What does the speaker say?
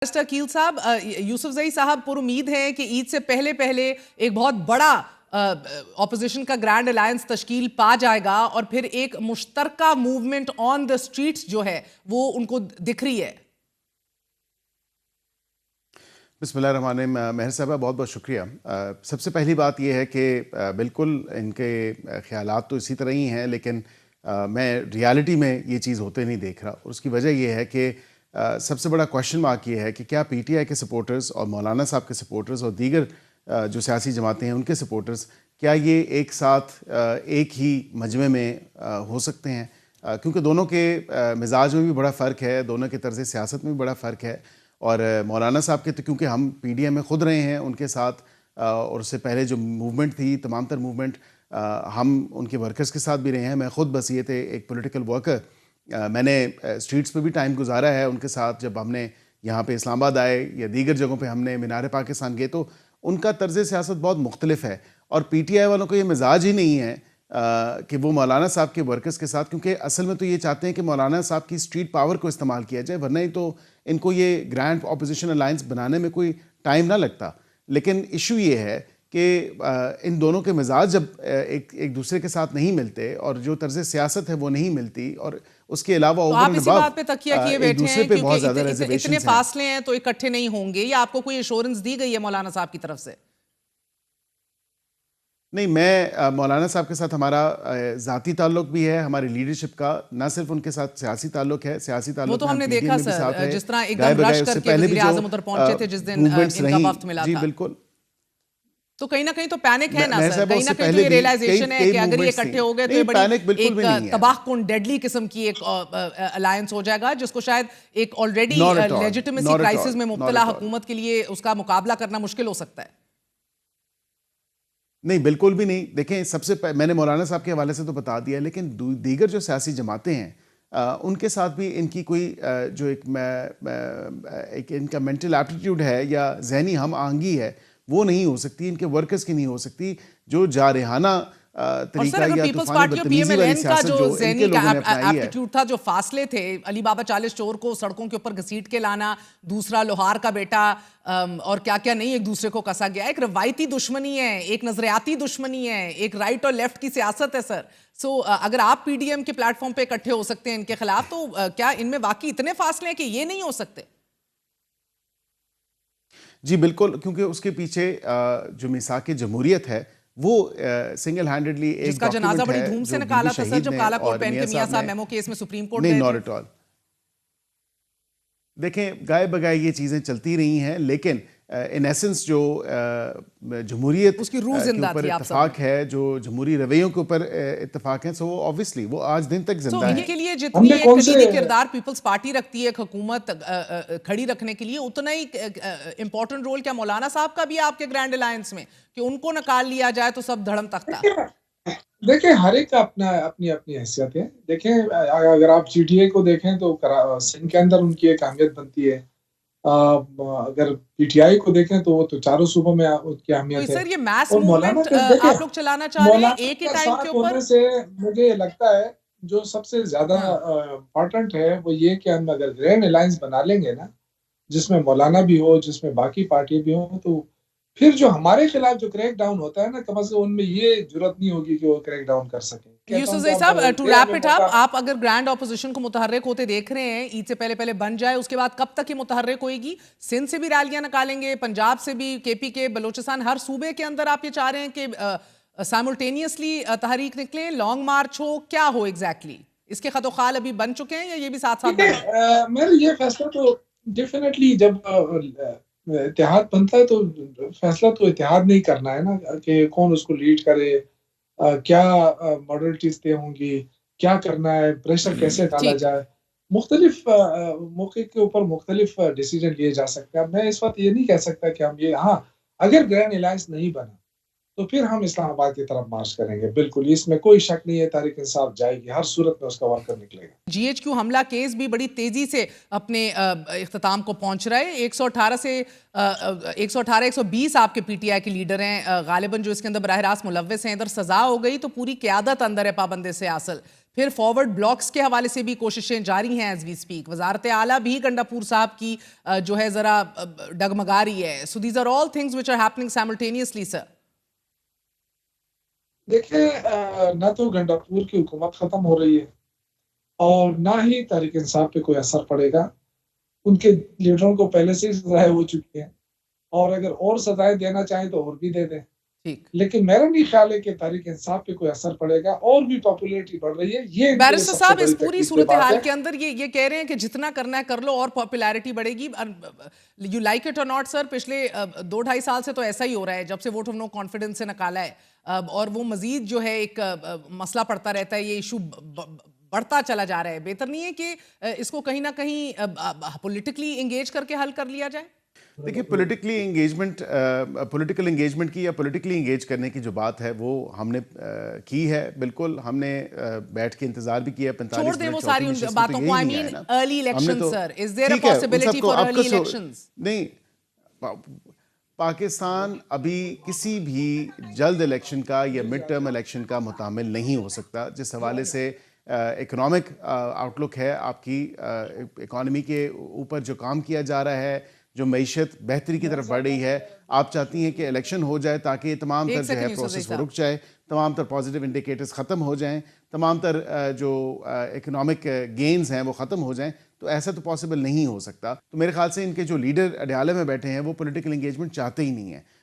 अकील साहब, यूसुफजई साहब पर उम्मीद है कि ईद से पहले पहले एक बहुत बड़ा ऑपोजिशन का ग्रैंड अलायंस तश्कील पा जाएगा और फिर एक मुश्तरका मूवमेंट ऑन द स्ट्रीट्स जो है वो उनको दिख रही है। बिस्मिल्लाहिर्रहमानिर्रहीम। मेहर साहबा बहुत बहुत शुक्रिया। सबसे पहली बात यह है कि बिल्कुल इनके ख्यालात तो इसी तरह ही हैं, लेकिन मैं रियलिटी में ये चीज़ होते नहीं देख रहा। और उसकी वजह यह है कि सबसे बड़ा क्वेश्चन मार्क ये है कि क्या पीटीआई के सपोर्टर्स और मौलाना साहब के सपोर्टर्स और दीगर जो सियासी जमातें हैं उनके सपोर्टर्स, क्या ये एक साथ एक ही मजमे में हो सकते हैं? क्योंकि दोनों के मिजाज में भी बड़ा फ़र्क है, दोनों के तर्ज़ सियासत में भी बड़ा फ़र्क है। और मौलाना साहब के तो क्योंकि हम पीडीएम में ख़ुद रहे हैं उनके साथ, और उससे पहले जो मूवमेंट थी, तमाम तर मूवमेंट, हम उनके वर्कर्स के साथ भी रहे हैं। मैं ख़ुद बसीयत एक पॉलिटिकल वर्कर, मैंने स्ट्रीट्स पे भी टाइम गुजारा है उनके साथ। जब हमने यहाँ पे इस्लामाबाद आए या दीगर जगहों पे हमने मीनार पाकिस्तान गए, तो उनका तर्ज़ सियासत बहुत मुख्तलिफ है। और पीटीआई वालों को ये मिजाज ही नहीं है कि वो मौलाना साहब के वर्कर्स के साथ, क्योंकि असल में तो ये चाहते हैं कि मौलाना साहब की स्ट्रीट पावर को इस्तेमाल किया जाए, वरना ही तो इनको ये ग्रैंड अपोजिशन अलायंस बनाने में कोई टाइम ना लगता। लेकिन इशू ये है कि इन दोनों के मिजाज जब एक दूसरे के साथ नहीं मिलते और जो तर्ज़ सियासत है वो नहीं मिलती, और उसके अलावा तो आप इसी बात पे तकिया किए बैठे हैं क्योंकि इतने फासले हैं तो इकट्ठे नहीं होंगे, या आपको कोई एश्योरेंस दी गई है मौलाना साहब की तरफ से? नहीं, मैं मौलाना साहब के साथ हमारा ज़ाती ताल्लुक भी है, हमारी लीडरशिप का, ना सिर्फ उनके साथ सियासी ताल्लुक है। सियासी ताल्लुक वो तो हमने देखा सर, जिस तरह एकदम रश करके वज़ीर आज़म उधर पहुंचे थे जिस दिन इनका वफ्त मिला था। जी बिल्कुल। तो कहीं ना कहीं तो पैनिक है ना सर, कहीं ना कहीं तो ये रियलाइजेशन है कि अगर ये इकट्ठे हो गए तो ये बड़ी एक तबाहकुन डेडली किस्म की एक अलायंस हो जाएगा, जिसको शायद एक ऑलरेडी लेजिटिमेसी क्राइसिस में मुब्तला हुकूमत के लिए उसका मुकाबला करना मुश्किल हो सकता है। नहीं, बिल्कुल भी नहीं। देखें, सबसे मैंने मौलाना साहब के हवाले से तो बता दिया, लेकिन दीगर जो सियासी जमातें हैं उनके साथ भी इनकी कोई जो एक इनका मेंटल एप्टीट्यूड है या जहनी हम आहंगी है, वो नहीं हो सकती, इनके वर्कर्स की नहीं हो सकती। जो जारहाना तरीका या तूफानी बदतमीजी वाली सियासत जो इनके लोगों ने अपनाई है, एप्टीट्यूड था, जो फासले थे, अली बाबा 40 चोर को सड़कों के ऊपर घसीट के लाना, दूसरा लोहार का बेटा, और क्या क्या नहीं एक दूसरे को कसा गया। एक रवायती दुश्मनी है, एक नजरियाती दुश्मनी है, एक राइट और लेफ्ट की सियासत है सर। सो अगर आप पीडीएम के प्लेटफॉर्म पे इकट्ठे हो सकते हैं इनके खिलाफ, तो क्या इनमें वाकई इतने फासले हैं कि ये नहीं हो सकते? जी बिल्कुल, क्योंकि उसके पीछे जो मिसाक जमहूरियत है वो सिंगल हैंडेडली एक जिसका जनाजा बड़ी धूम से निकाला था सर, जब काला कोट पहन के मियां साहब मेमो केस में सुप्रीम कोर्ट गए थे। Not at all. देखें, गाय बगाए ये चीज़ें चलती रही हैं, लेकिन इन एसेंस जो जमहूरियत उसकी रूह जिंदा थी, इत्तेफाक है, जो जमहूरी रवैयों के ऊपर इत्तेफाक है, सो वो ऑब्वियसली वो आज दिन तक जिंदा है। इनके लिए जितनी एक कलीदी किरदार पीपल्स पार्टी रखती है एक हुकूमत खड़ी रखने के लिए, उतना ही इंपॉर्टेंट रोल क्या मौलाना साहब का भी है आपके ग्रैंड अलायंस में, कि उनको निकाल लिया जाए तो सब धड़म तख्ता? देखिए, हर एक का अपनी अपनी हैसियत है। देखें, अगर आप जीटीए को देखें तो सिंध के अंदर उनकी एक अहमियत बनती है। अगर पीटीआई को देखें तो वो तो चारों सूबों में उसकी अहमियत है। सर, ये मैस मूवमेंट आप लोग चलाना चाह रहे हैं एक ही टाइम के ऊपर से, मुझे लगता है जो सबसे ज्यादा इम्पोर्टेंट है वो ये कि हम अगर ग्रैंड अलायंस बना लेंगे ना, जिसमें मौलाना भी हो, जिसमें बाकी पार्टी भी हो, तो फिर जो हमारे खिलाफ जो क्रैक डाउन होता है ना, कम से कम उनमें ये जुर्रत नहीं होगी कि वो क्रैक डाउन कर सकें। यूसुफजई साहब, टू रैप इट अप, आप अगर ग्रैंड ऑपोजिशन को मुतहर्रिक होते देख रहे हैं, ईद से पहले पहले बन जाए, उसके बाद कब तक ये मुतहर्रिक होएगी? सिंध से भी रैलियां निकालेंगे, पंजाब से भी, केपी के, बलोचिस्तान, हर सूबे के अंदर आप ये चाह रहे हैं कि साइमल्टेनियसली तहरीक निकले, लॉन्ग मार्च हो, क्या हो एग्जैक्टली? इसके खतोखाल अभी बन चुके हैं या ये भी साथ साथ? मेरा ये फैसला तो डेफिनेटली जब इत्तेहाद बनता है तो फैसला तो इत्तेहाद नहीं करना है ना, कि कौन उसको लीड करे, क्या मॉडलिटीज तय होंगी, क्या करना है, प्रेशर कैसे डाला जाए, मुख्तलिफ मौके के ऊपर मुख्तलिफ डिसीजन लिए जा सकते हैं। मैं इस वक्त ये नहीं कह सकता कि हम ये, हाँ, अगर ग्रैंड अलायंस नहीं बना तो फिर हम इस्लामाबाद की तरफ मार्च करेंगे, बिल्कुल, इसमें कोई शक नहीं है। तहरीक इंसाफ जाएगी, हर सूरत में उसका वर्कर निकलेगा। जीएचक्यू हमला केस भी बड़ी तेजी से अपने इख्तिताम को पहुंच रहा है। 118 से 120 आपके पीटीआई के लीडर हैं गालिबन, जो इसके अंदर बराह रास्त मुलव्वस हैं। इधर सजा हो गई तो पूरी क़यादत अंदर है पाबंद से आसल। پھر فارورڈ بلاکس کے حوالے سے بھی کوششیں جاری ہیں ایز وی اسپیک. وزارت اعلیٰ بھی گنڈاپور صاحب کی جو ہے ذرا ڈگمگا رہی ہے. So these are all things which are happening simultaneously sir. دیکھیں نہ تو گنڈاپور کی حکومت ختم ہو رہی ہے اور نہ ہی تحریک انصاف پہ کوئی اثر پڑے گا. ان کے لیڈروں کو پہلے سے ہی سزائیں ہو چکی ہیں اور اگر اور سزائیں دینا چاہیں تو اور بھی دے دیں. ٹھیک. لیکن میرا نہیں خیال ہے کہ تحریک انصاف پہ کوئی اثر پڑے گا. اور بھی پاپولیرٹی بڑھ رہی ہے. یہ بیرسٹر صاحب اس پوری صورتحال کے اندر یہ کہہ رہے ہیں کہ جتنا کرنا ہے کر لو اور پاپولیرٹی بڑھے گی. یو لائک اٹ اور ناٹ سر, پچھلے 2-2.5 سال سے تو ایسا ہی ہو رہا ہے جب سے ووٹ آف نو کانفیڈنس سے نکالا ہے, اور وہ مزید جو ہے ایک مسئلہ پڑتا رہتا ہے, یہ ایشو بڑھتا چلا جا رہا ہے. بہتر نہیں ہے کہ اس کو کہیں نہ کہیں پولیٹیکلی انگیج کر کے حل کر لیا جائے؟ دیکھیے پولیٹیکل انگیجمنٹ کی یا پولیٹیکلی انگیج کرنے کی جو بات ہے وہ ہم نے کی ہے. بالکل ہم نے بیٹھ کے انتظار بھی کیا. 45 چھوڑ دیں وہ ساری ان باتوں کو. I mean early election sir, is there a possibility for early elections? نہیں, پاکستان ابھی کسی بھی جلد الیکشن کا یا مڈ ٹرم الیکشن کا متحمل نہیں ہو سکتا. جس حوالے سے اکنامک آؤٹ لک ہے آپ کی, اکانومی کے اوپر جو کام کیا جا رہا ہے, جو معیشت بہتری کی طرف بڑھ رہی ہے, آپ چاہتی ہیں کہ الیکشن ہو جائے تاکہ تمام تر جو ہے پروسیس وہ رک جائے, تمام تر پازیٹیو انڈیکیٹرز ختم ہو جائیں, تمام تر جو اکنامک گینز ہیں وہ ختم ہو جائیں. تو ایسا تو پاسبل نہیں ہو سکتا. تو میرے خیال سے ان کے جو لیڈر اڈیالہ میں بیٹھے ہیں وہ پولیٹیکل انگیجمنٹ چاہتے ہی نہیں ہیں.